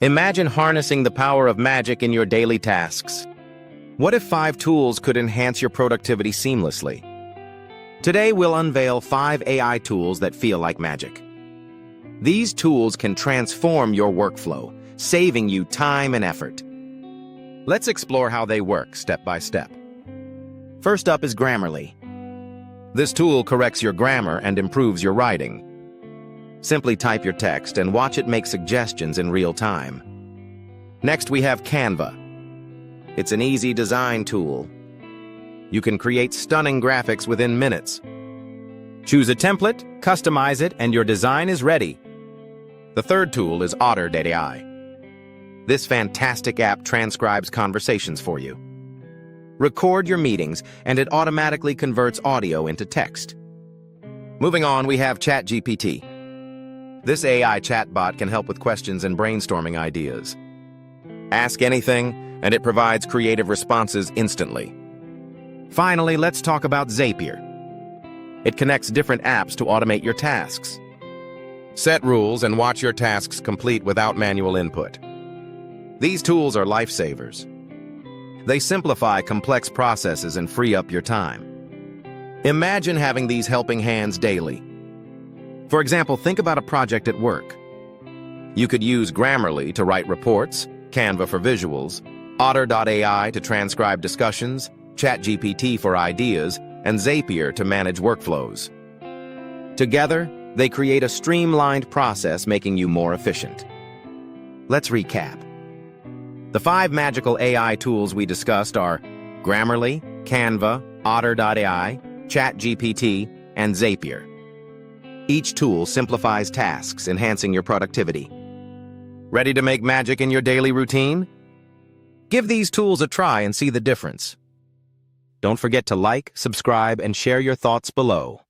Imagine harnessing the power of magic in your daily tasks. What if 5 tools could enhance your productivity seamlessly? Today, we'll unveil 5 AI tools that feel like magic. These tools can transform your workflow, saving you time and effort. Let's explore how they work step by step. First up is Grammarly. This tool corrects your grammar and improves your writing. Simply type your text and watch it make suggestions in real time. Next, we have Canva. It's an easy design tool. You can create stunning graphics within minutes. Choose a template, customize it, and your design is ready. The third tool is Otter AI. This fantastic app transcribes conversations for you. Record your meetings, and it automatically converts audio into text. Moving on, we have ChatGPT. This AI chatbot can help with questions and brainstorming ideas. Ask anything, and it provides creative responses instantly. Finally, let's talk about Zapier. It connects different apps to automate your tasks. Set rules and watch your tasks complete without manual input. These tools are lifesavers. They simplify complex processes and free up your time. Imagine having these helping hands daily. For example, think about a project at work. You could use Grammarly to write reports, Canva for visuals, Otter AI to transcribe discussions, ChatGPT for ideas, and Zapier to manage workflows. Together, they create a streamlined process, making you more efficient. Let's recap. The 5 magical AI tools we discussed are Grammarly, Canva, Otter AI, ChatGPT, and Zapier. Each tool simplifies tasks, enhancing your productivity. Ready to make magic in your daily routine? Give these tools a try and see the difference. Don't forget to like, subscribe, and share your thoughts below.